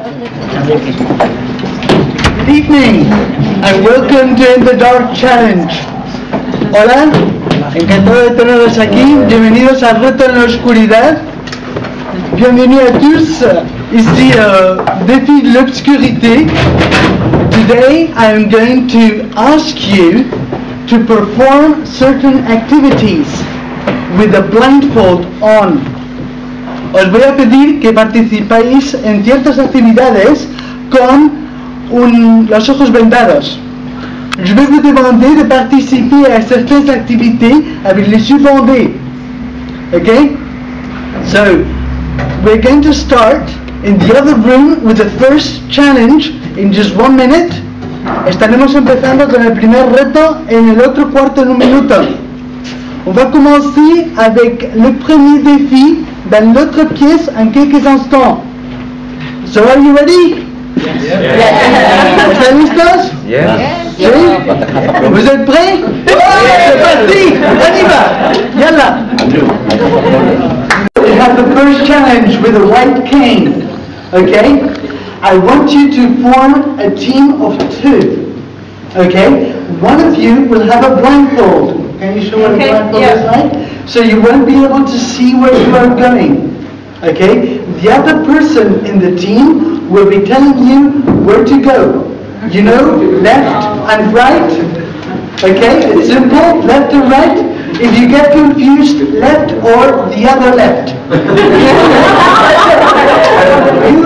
Good evening and welcome to In the Dark Challenge. Hola, encantado de tenerlos aquí. Bienvenidos al reto en la oscuridad. Bienvenue à tous ici au défi de l'obscurité. Today I am going to ask you to perform certain activities with a blindfold on. Os voy a pedir que participéis en ciertas actividades con los ojos vendados. Je vais vous demander de participer à certaines activités avec les yeux bandés. Okay? So, we're going to start in the other room with the first challenge in just 1 minute. Estaremos empezando con el primer reto en el otro cuarto en un minuto. On va commencer avec le premier défi dans l'autre pièce en quelques instants. So are you ready? Yes. ¿Están listos? Yes. ¿Sí? ¿Vous êtes prêts? C'est parti! On y va! Yalla! We have the first challenge with a white cane. Okay? I want you to form a team of 2. Okay? One of you will have a blindfold. Can you show what a blindfold is like? So you won't be able to see where you are going. Okay? The other person in the team will be telling you where to go. You know, left and right. Okay? It's simple, left and right. If you get confused, left or the other left. You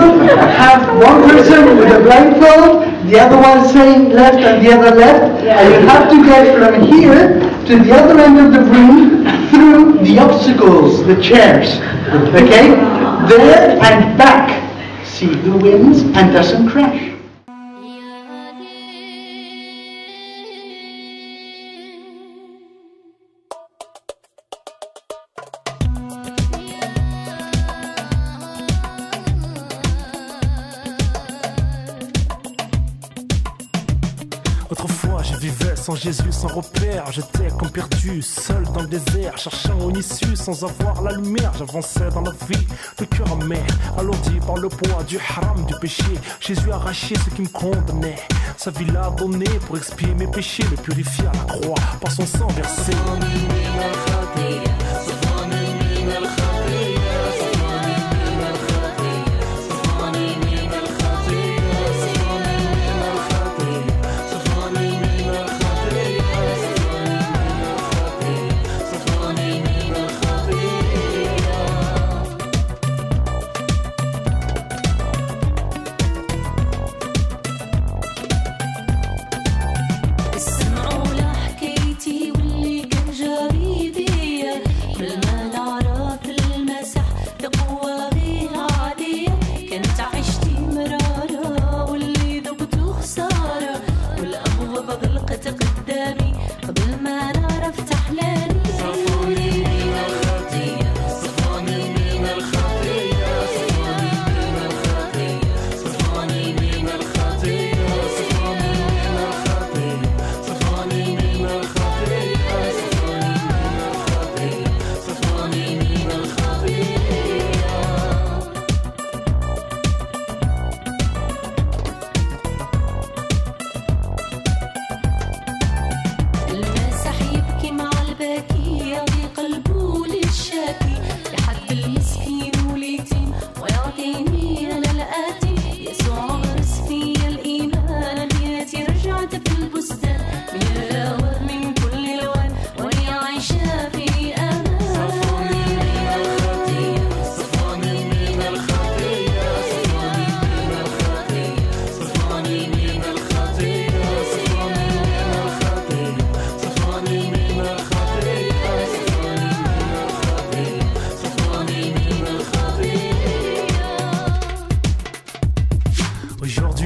have one person with a blindfold, the other one saying left and the other left, and you have to get from here to the other end of the room through the obstacles, the chairs. Okay? There and back. See who wins and doesn't crash. Autrefois je vivais sans Jésus, sans repère. J'étais comme perdu, seul dans le désert, cherchant une issue sans avoir la lumière. J'avançais dans la vie, le cœur amer, alourdi par le poids du haram, du péché. Jésus a arraché ce qui me condamnait. Sa vie l'a donné pour expier mes péchés, me purifier à la croix par son sang versé.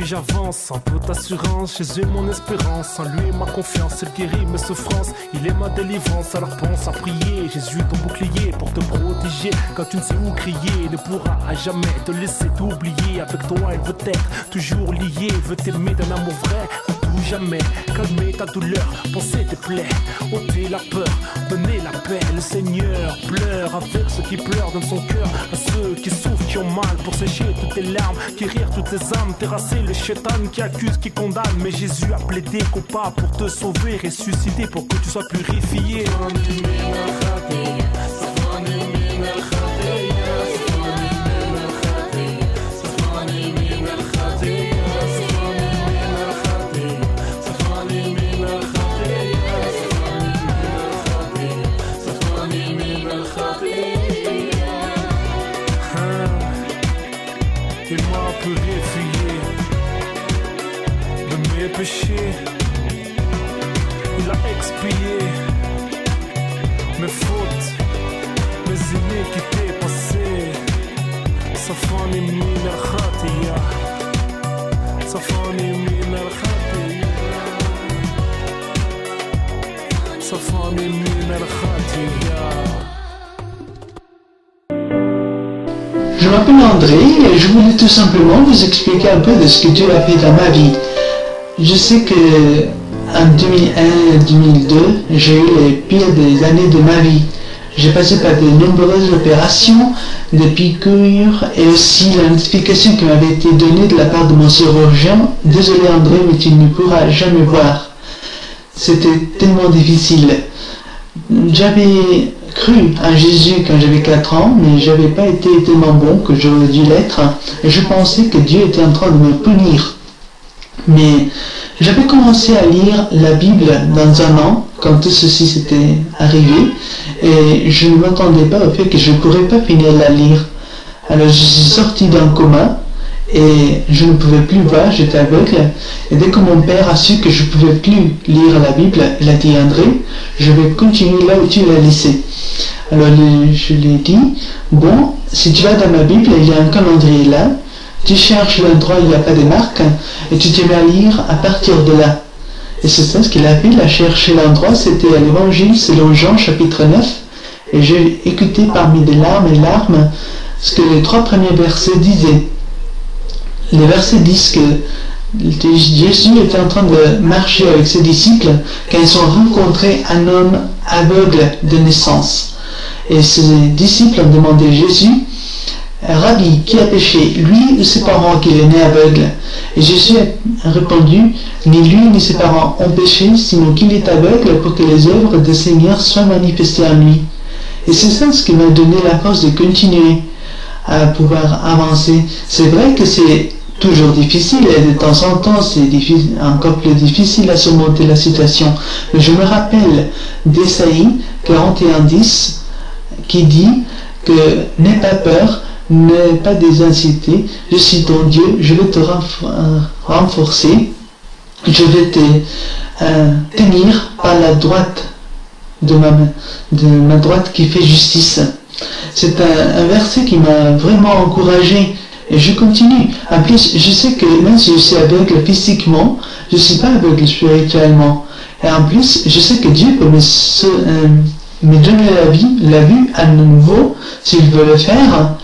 J'avance, un peu d'assurance, Jésus mon espérance, en lui ma confiance, il guérit mes souffrances, il est ma délivrance, alors pense à prier, Jésus ton bouclier pour te protéger, quand tu ne sais où crier, il ne pourra à jamais te laisser t'oublier, avec toi il veut être toujours lié, il veut t'aimer d'un amour vrai, ou jamais. Calmer ta douleur, penser tes plaies, ôter la peur, donner la paix. Le Seigneur pleure avec ceux qui pleurent, donne son cœur à ceux qui souffrent, qui ont mal, pour sécher toutes tes larmes, guérir toutes les âmes, terrasser le shaitan qui accuse, qui condamne. Mais Jésus a plaidé coupable pour te sauver, ressusciter pour que tu sois purifié. Il m'a purifié de mes péchés, il a expié mes fautes, mes iniquités passées. صفاني من الخطية، صفاني من الخطية، صفاني من الخطية. Je m'appelle André et je voulais tout simplement vous expliquer un peu de ce que Dieu a fait dans ma vie. Je sais que en 2001 et 2002, j'ai eu les pires des années de ma vie. J'ai passé par de nombreuses opérations, de piqûres et aussi la notification qui m'avait été donnée de la part de mon chirurgien. Désolé André, mais tu ne pourras jamais voir. C'était tellement difficile. J'avais cru en Jésus quand j'avais 4 ans, mais je n'avais pas été tellement bon que j'aurais dû l'être. Et je pensais que Dieu était en train de me punir. Mais j'avais commencé à lire la Bible dans un an, quand tout ceci s'était arrivé, et je ne m'attendais pas au fait que je ne pourrais pas finir la lire. Alors je suis sorti d'un coma, et je ne pouvais plus voir, j'étais aveugle, et dès que mon père a su que je ne pouvais plus lire la Bible, il a dit « André, je vais continuer là où tu l'as laissé ». Alors je lui ai dit « Bon, si tu vas dans ma Bible, il y a un calendrier là, tu cherches l'endroit où il n'y a pas de marque, et tu te mets à lire à partir de là ». Et c'est ça ce qu'il a fait, il a cherché l'endroit, c'était à l'évangile selon Jean chapitre 9, et j'ai écouté parmi des larmes et larmes ce que les 3 premiers versets disaient. Les versets disent que Jésus était en train de marcher avec ses disciples quand ils ont rencontré un homme aveugle de naissance. Et ses disciples ont demandé à Jésus, « Rabbi, qui a péché, lui ou ses parents qu'il est né aveugle ?» Et Jésus a répondu, « Ni lui ni ses parents ont péché, sinon qu'il est aveugle pour que les œuvres du Seigneur soient manifestées en lui. » Et c'est ça ce qui m'a donné la force de continuer à pouvoir avancer. C'est vrai que c'est toujours difficile et de temps en temps c'est encore plus difficile à surmonter la situation. Mais je me rappelle d'Ésaïe 41:10 qui dit que « N'aie pas peur, n'aie pas désincité, je suis ton Dieu, je vais te renforcer, je vais te tenir par la droite de ma droite qui fait justice. » C'est un verset qui m'a vraiment encouragé et je continue. En plus, je sais que même si je suis aveugle physiquement, je ne suis pas aveugle spirituellement. Et en plus, je sais que Dieu peut me donner la vue à nouveau s'il veut le faire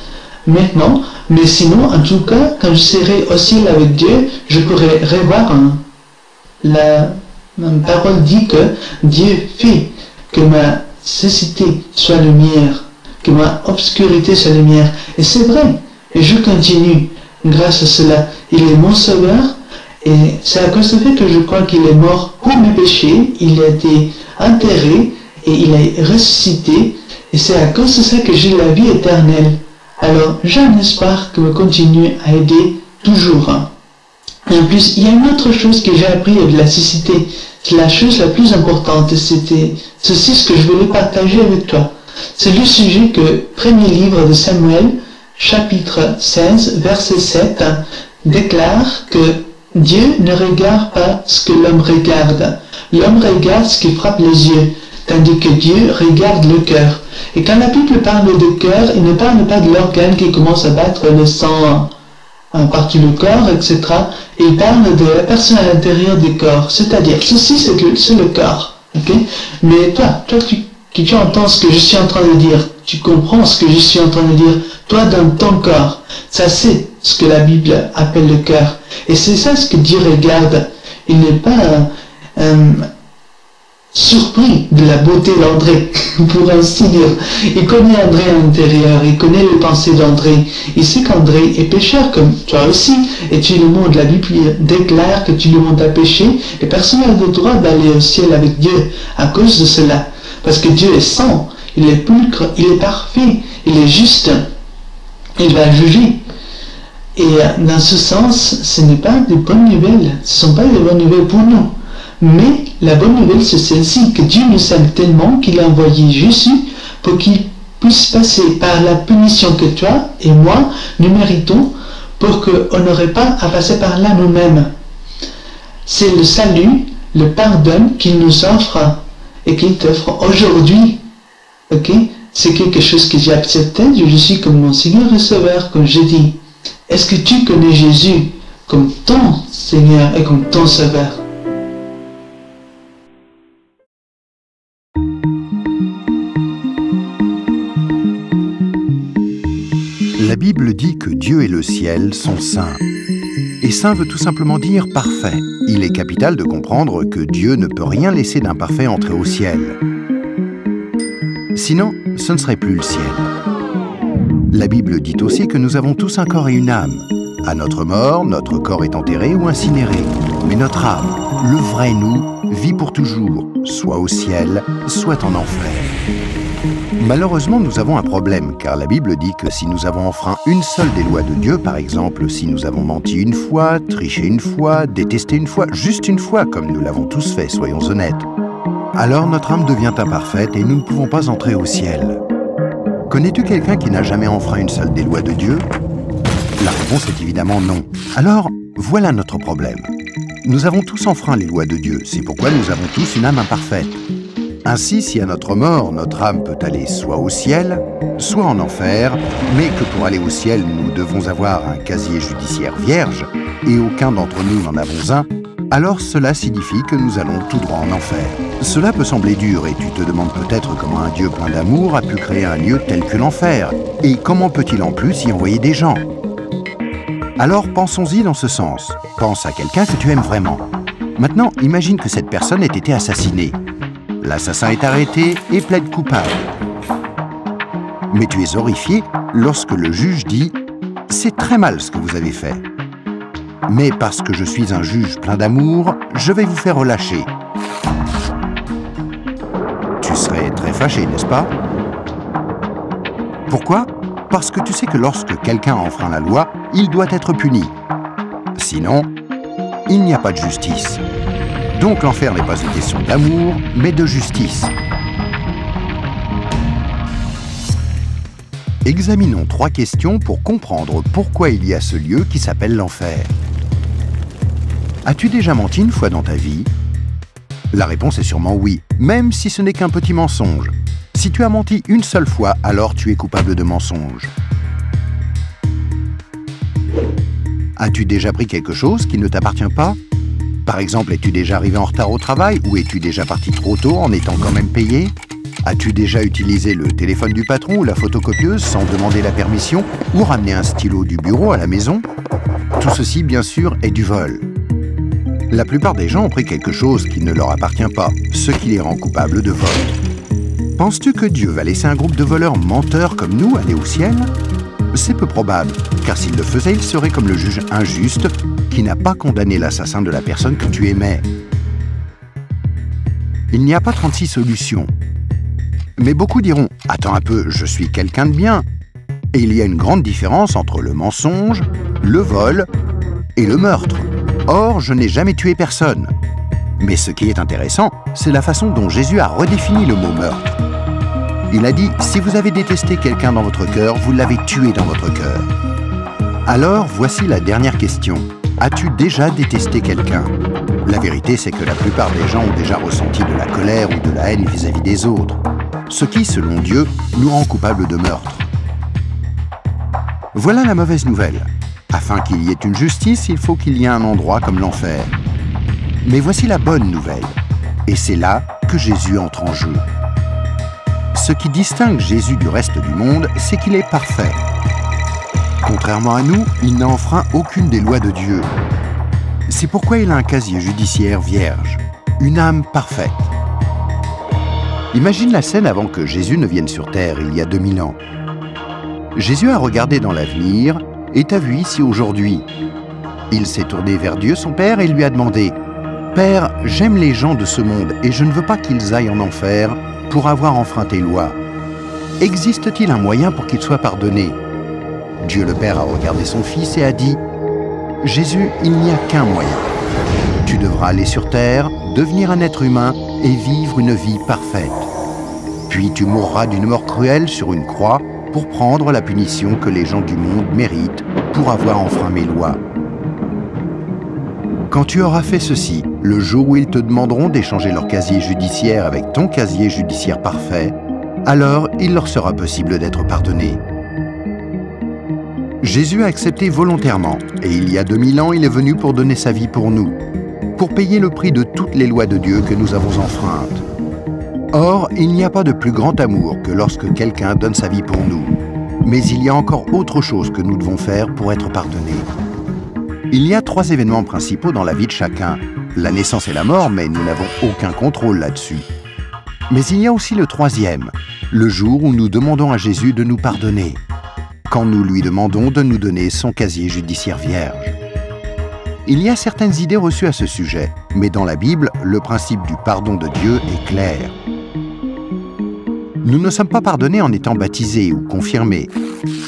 maintenant. Mais sinon, en tout cas, quand je serai au ciel avec Dieu, je pourrai revoir. La parole dit que Dieu fait que ma cécité soit lumière, que ma obscurité soit lumière. Et c'est vrai. Et je continue grâce à cela. Il est mon sauveur. Et c'est à cause du fait que je crois qu'il est mort pour mes péchés. Il a été enterré et il est ressuscité. Et c'est à cause de ça que j'ai la vie éternelle. Alors j'ai un espoir que me continue à aider toujours. Et en plus, il y a une autre chose que j'ai appris de la cécité. C'est la chose la plus importante. C'était ceci ce que je voulais partager avec toi. C'est le sujet que premier livre de Samuel, chapitre 16, verset 7, déclare que Dieu ne regarde pas ce que l'homme regarde. L'homme regarde ce qui frappe les yeux, tandis que Dieu regarde le cœur. Et quand la Bible parle de cœur, il ne parle pas de l'organe qui commence à battre le sang partout le corps, etc. Et il parle de la personne à l'intérieur du corps. C'est-à-dire, ceci c'est le corps. Okay? Mais toi tu entends ce que je suis en train de dire, tu comprends ce que je suis en train de dire, toi dans ton corps, ça c'est ce que la Bible appelle le cœur. Et c'est ça ce que Dieu regarde. Il n'est pas surpris de la beauté d'André, pour ainsi dire. Il connaît André à l'intérieur, il connaît les pensées d'André. Il sait qu'André est pécheur, comme toi aussi. Et tu le montres, la Bible déclare que tu le montres à pécher, et personne n'a le droit d'aller au ciel avec Dieu à cause de cela. Parce que Dieu est saint, il est pulcre, il est parfait, il est juste. Il va juger. Et dans ce sens, ce n'est pas de bonnes nouvelles. Ce ne sont pas de bonnes nouvelles pour nous. Mais la bonne nouvelle, c'est celle-ci, que Dieu nous aime tellement qu'il a envoyé Jésus pour qu'il puisse passer par la punition que toi et moi, nous méritons, pour qu'on n'aurait pas à passer par là nous-mêmes. C'est le salut, le pardon qu'il nous offre et qu'il t'offre aujourd'hui. Ok? C'est quelque chose que j'ai accepté, je suis comme mon Seigneur et Sauveur, comme je dis. Est-ce que tu connais Jésus comme ton Seigneur et comme ton Sauveur? La Bible dit que Dieu et le ciel sont saints. Et saint veut tout simplement dire parfait. Il est capital de comprendre que Dieu ne peut rien laisser d'imparfait entrer au ciel. Sinon, ce ne serait plus le ciel. La Bible dit aussi que nous avons tous un corps et une âme. À notre mort, notre corps est enterré ou incinéré. Mais notre âme, le vrai nous, vit pour toujours, soit au ciel, soit en enfer. Malheureusement, nous avons un problème, car la Bible dit que si nous avons enfreint une seule des lois de Dieu, par exemple, si nous avons menti une fois, triché une fois, détesté une fois, juste une fois, comme nous l'avons tous fait, soyons honnêtes, alors notre âme devient imparfaite et nous ne pouvons pas entrer au ciel. Connais-tu quelqu'un qui n'a jamais enfreint une seule des lois de Dieu? La réponse est évidemment non. Alors, voilà notre problème. Nous avons tous enfreint les lois de Dieu, c'est pourquoi nous avons tous une âme imparfaite. Ainsi, si à notre mort, notre âme peut aller soit au ciel, soit en enfer, mais que pour aller au ciel, nous devons avoir un casier judiciaire vierge, et aucun d'entre nous n'en avons un, alors cela signifie que nous allons tout droit en enfer. Cela peut sembler dur, et tu te demandes peut-être comment un Dieu plein d'amour a pu créer un lieu tel que l'enfer, et comment peut-il en plus y envoyer des gens? Alors pensons-y dans ce sens. Pense à quelqu'un que tu aimes vraiment. Maintenant, imagine que cette personne ait été assassinée. L'assassin est arrêté et plaide coupable. Mais tu es horrifié lorsque le juge dit « C'est très mal ce que vous avez fait. Mais parce que je suis un juge plein d'amour, je vais vous faire relâcher. » Tu serais très fâché, n'est-ce pas? Pourquoi? Parce que tu sais que lorsque quelqu'un enfreint la loi, il doit être puni. Sinon, il n'y a pas de justice. Donc l'enfer n'est pas une question d'amour, mais de justice. Examinons 3 questions pour comprendre pourquoi il y a ce lieu qui s'appelle l'enfer. As-tu déjà menti une fois dans ta vie? La réponse est sûrement oui, même si ce n'est qu'un petit mensonge. Si tu as menti une seule fois, alors tu es coupable de mensonge. As-tu déjà pris quelque chose qui ne t'appartient pas? Par exemple, es-tu déjà arrivé en retard au travail ou es-tu déjà parti trop tôt en étant quand même payé? As-tu déjà utilisé le téléphone du patron ou la photocopieuse sans demander la permission ou ramené un stylo du bureau à la maison? Tout ceci, bien sûr, est du vol. La plupart des gens ont pris quelque chose qui ne leur appartient pas, ce qui les rend coupables de vol. Penses-tu que Dieu va laisser un groupe de voleurs menteurs comme nous aller au ciel? C'est peu probable, car s'il le faisait, il serait comme le juge injuste qui n'a pas condamné l'assassin de la personne que tu aimais. Il n'y a pas 36 solutions. Mais beaucoup diront « Attends un peu, je suis quelqu'un de bien ». Et il y a une grande différence entre le mensonge, le vol et le meurtre. Or, je n'ai jamais tué personne. Mais ce qui est intéressant, c'est la façon dont Jésus a redéfini le mot meurtre. Il a dit « Si vous avez détesté quelqu'un dans votre cœur, vous l'avez tué dans votre cœur ». Alors, voici la dernière question. As-tu déjà détesté quelqu'un? La vérité, c'est que la plupart des gens ont déjà ressenti de la colère ou de la haine vis-à-vis des autres. Ce qui, selon Dieu, nous rend coupables de meurtre. Voilà la mauvaise nouvelle. Afin qu'il y ait une justice, il faut qu'il y ait un endroit comme l'enfer. Mais voici la bonne nouvelle. Et c'est là que Jésus entre en jeu. Ce qui distingue Jésus du reste du monde, c'est qu'il est parfait. Contrairement à nous, il n'a enfreint aucune des lois de Dieu. C'est pourquoi il a un casier judiciaire vierge, une âme parfaite. Imagine la scène avant que Jésus ne vienne sur terre il y a 2000 ans. Jésus a regardé dans l'avenir et t'a vu ici aujourd'hui. Il s'est tourné vers Dieu, son Père, et lui a demandé « Père, j'aime les gens de ce monde et je ne veux pas qu'ils aillent en enfer pour avoir enfreint tes lois. Existe-t-il un moyen pour qu'ils soient pardonnés ?» Dieu le Père a regardé son Fils et a dit « Jésus, il n'y a qu'un moyen. Tu devras aller sur terre, devenir un être humain et vivre une vie parfaite. Puis tu mourras d'une mort cruelle sur une croix pour prendre la punition que les gens du monde méritent pour avoir enfreint mes lois. Quand tu auras fait ceci, le jour où ils te demanderont d'échanger leur casier judiciaire avec ton casier judiciaire parfait, alors il leur sera possible d'être pardonnés. » Jésus a accepté volontairement, et il y a 2000 ans, il est venu pour donner sa vie pour nous, pour payer le prix de toutes les lois de Dieu que nous avons enfreintes. Or, il n'y a pas de plus grand amour que lorsque quelqu'un donne sa vie pour nous. Mais il y a encore autre chose que nous devons faire pour être pardonnés. Il y a 3 événements principaux dans la vie de chacun. La naissance et la mort, mais nous n'avons aucun contrôle là-dessus. Mais il y a aussi le 3e, le jour où nous demandons à Jésus de nous pardonner, quand nous lui demandons de nous donner son casier judiciaire vierge. Il y a certaines idées reçues à ce sujet, mais dans la Bible, le principe du pardon de Dieu est clair. Nous ne sommes pas pardonnés en étant baptisés ou confirmés,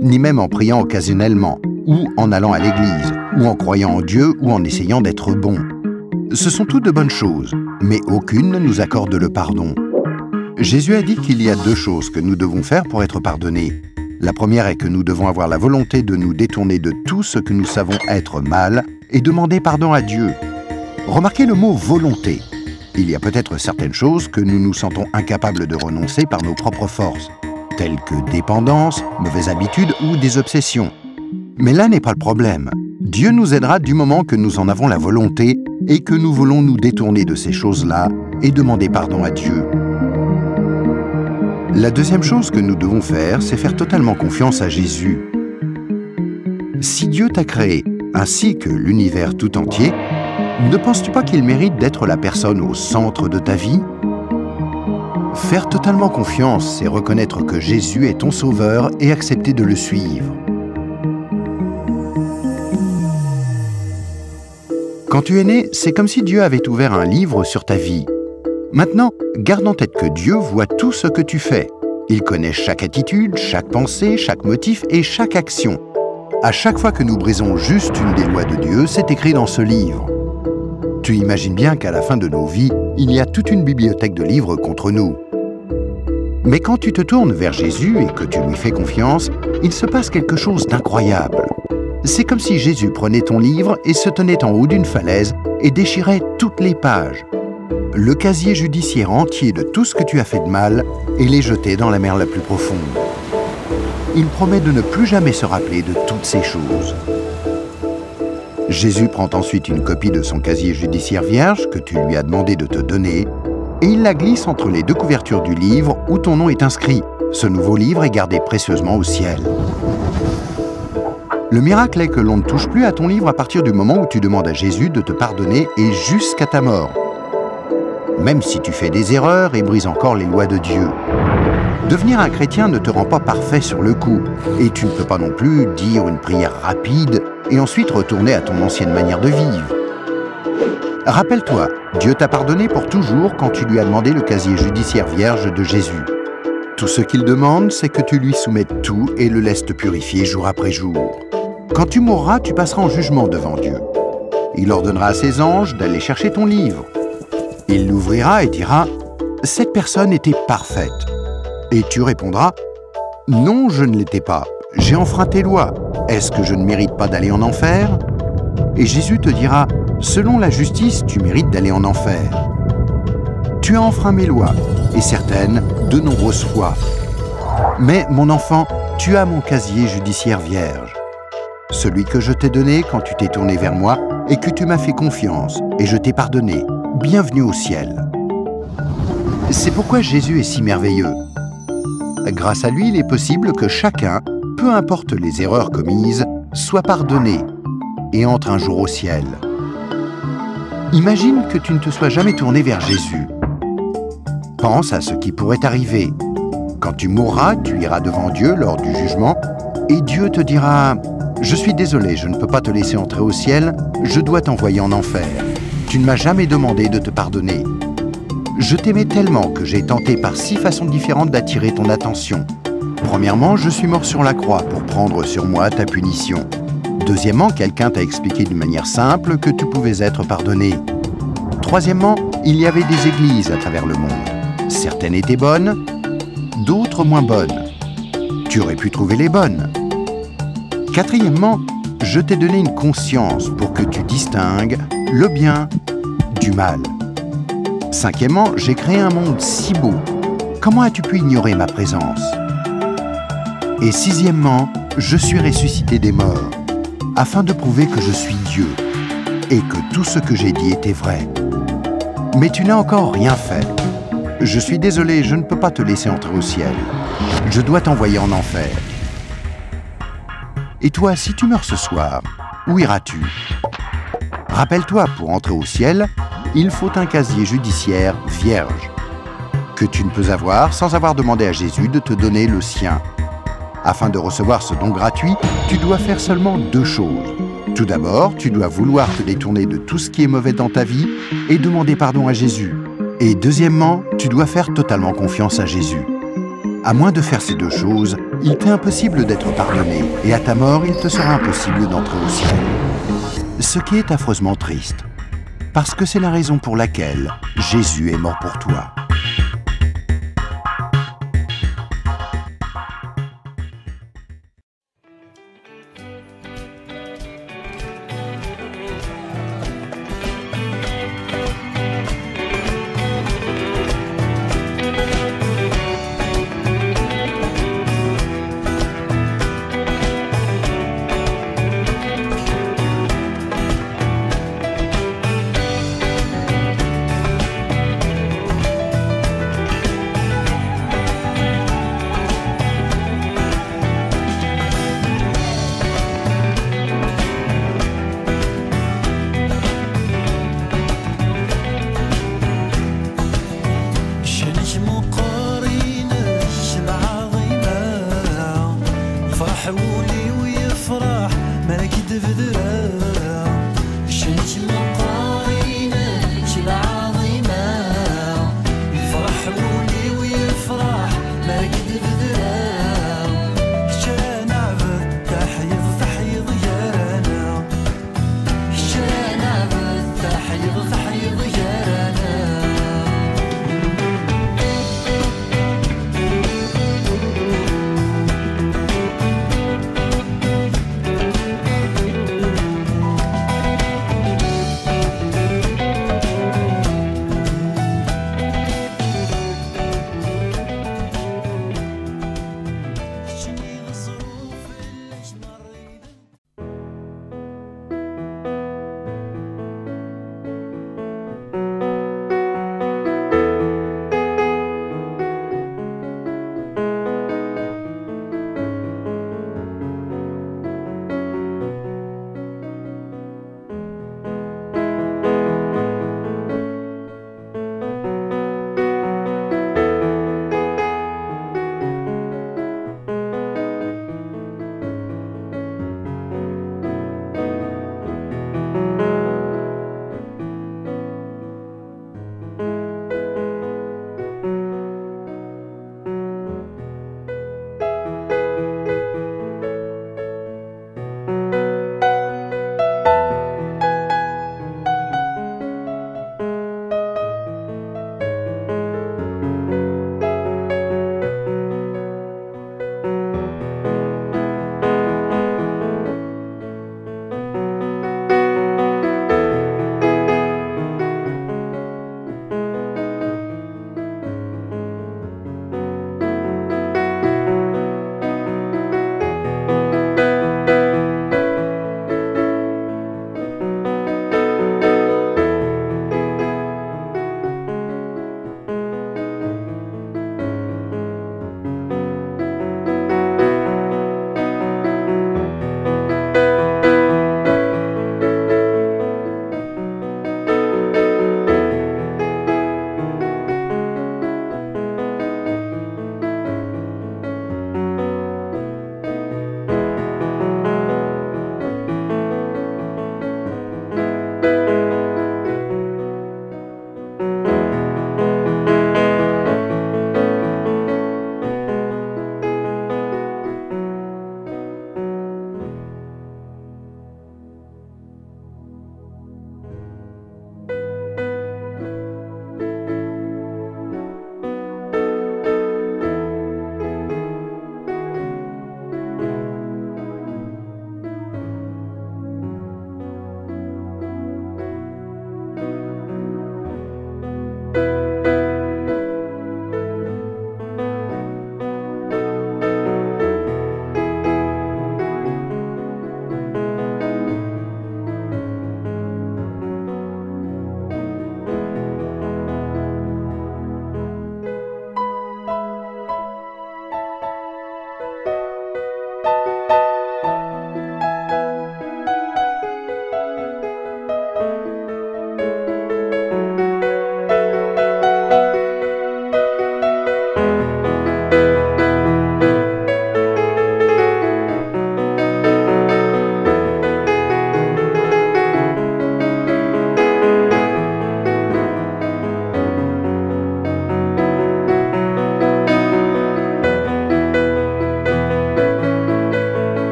ni même en priant occasionnellement, ou en allant à l'église, ou en croyant en Dieu, ou en essayant d'être bons. Ce sont toutes de bonnes choses, mais aucune ne nous accorde le pardon. Jésus a dit qu'il y a 2 choses que nous devons faire pour être pardonnés. La première est que nous devons avoir la volonté de nous détourner de tout ce que nous savons être mal et demander pardon à Dieu. Remarquez le mot « volonté ». Il y a peut-être certaines choses que nous nous sentons incapables de renoncer par nos propres forces, telles que dépendance, mauvaises habitudes ou des obsessions. Mais là n'est pas le problème. Dieu nous aidera du moment que nous en avons la volonté et que nous voulons nous détourner de ces choses-là et demander pardon à Dieu. La deuxième chose que nous devons faire, c'est faire totalement confiance à Jésus. Si Dieu t'a créé, ainsi que l'univers tout entier, ne penses-tu pas qu'il mérite d'être la personne au centre de ta vie? Faire totalement confiance, c'est reconnaître que Jésus est ton sauveur et accepter de le suivre. Quand tu es né, c'est comme si Dieu avait ouvert un livre sur ta vie. Maintenant, garde en tête que Dieu voit tout ce que tu fais. Il connaît chaque attitude, chaque pensée, chaque motif et chaque action. À chaque fois que nous brisons juste une des lois de Dieu, c'est écrit dans ce livre. Tu imagines bien qu'à la fin de nos vies, il y a toute une bibliothèque de livres contre nous. Mais quand tu te tournes vers Jésus et que tu lui fais confiance, il se passe quelque chose d'incroyable. C'est comme si Jésus prenait ton livre et se tenait en haut d'une falaise et déchirait toutes les pages. Le casier judiciaire entier de tout ce que tu as fait de mal et les jeter dans la mer la plus profonde. Il promet de ne plus jamais se rappeler de toutes ces choses. Jésus prend ensuite une copie de son casier judiciaire vierge que tu lui as demandé de te donner et il la glisse entre les 2 couvertures du livre où ton nom est inscrit. Ce nouveau livre est gardé précieusement au ciel. Le miracle est que l'on ne touche plus à ton livre à partir du moment où tu demandes à Jésus de te pardonner et jusqu'à ta mort. Même si tu fais des erreurs et brises encore les lois de Dieu. Devenir un chrétien ne te rend pas parfait sur le coup, et tu ne peux pas non plus dire une prière rapide et ensuite retourner à ton ancienne manière de vivre. Rappelle-toi, Dieu t'a pardonné pour toujours quand tu lui as demandé le casier judiciaire vierge de Jésus. Tout ce qu'il demande, c'est que tu lui soumettes tout et le laisses te purifier jour après jour. Quand tu mourras, tu passeras en jugement devant Dieu. Il ordonnera à ses anges d'aller chercher ton livre. Il l'ouvrira et dira « Cette personne était parfaite ». Et tu répondras « Non, je ne l'étais pas. J'ai enfreint tes lois. Est-ce que je ne mérite pas d'aller en enfer ?» Et Jésus te dira « Selon la justice, tu mérites d'aller en enfer. Tu as enfreint mes lois, et certaines, de nombreuses fois. Mais, mon enfant, tu as mon casier judiciaire vierge. Celui que je t'ai donné quand tu t'es tourné vers moi et que tu m'as fait confiance, et je t'ai pardonné. Bienvenue au ciel. » C'est pourquoi Jésus est si merveilleux. Grâce à lui, il est possible que chacun, peu importe les erreurs commises, soit pardonné et entre un jour au ciel. Imagine que tu ne te sois jamais tourné vers Jésus. Pense à ce qui pourrait t'arriver. Quand tu mourras, tu iras devant Dieu lors du jugement et Dieu te dira « Je suis désolé, je ne peux pas te laisser entrer au ciel, je dois t'envoyer en enfer. Tu ne m'as jamais demandé de te pardonner. Je t'aimais tellement que j'ai tenté par 6 façons différentes d'attirer ton attention. Premièrement, je suis mort sur la croix pour prendre sur moi ta punition. Deuxièmement, quelqu'un t'a expliqué d'une manière simple que tu pouvais être pardonné. Troisièmement, il y avait des églises à travers le monde. Certaines étaient bonnes, d'autres moins bonnes. Tu aurais pu trouver les bonnes. Quatrièmement, je t'ai donné une conscience pour que tu distingues le bien du mal. Cinquièmement, j'ai créé un monde si beau. Comment as-tu pu ignorer ma présence? Et sixièmement, je suis ressuscité des morts, afin de prouver que je suis Dieu et que tout ce que j'ai dit était vrai. Mais tu n'as encore rien fait. Je suis désolé, je ne peux pas te laisser entrer au ciel. Je dois t'envoyer en enfer. Et toi, si tu meurs ce soir, où iras-tu? Rappelle-toi, pour entrer au ciel, il faut un casier judiciaire vierge, que tu ne peux avoir sans avoir demandé à Jésus de te donner le sien. Afin de recevoir ce don gratuit, tu dois faire seulement 2 choses. Tout d'abord, tu dois vouloir te détourner de tout ce qui est mauvais dans ta vie et demander pardon à Jésus. Et deuxièmement, tu dois faire totalement confiance à Jésus. À moins de faire ces 2 choses, il t'est impossible d'être pardonné et à ta mort, il te sera impossible d'entrer au ciel. Ce qui est affreusement triste, parce que c'est la raison pour laquelle Jésus est mort pour toi. حولي ويفرح ما كدب ذرا شنت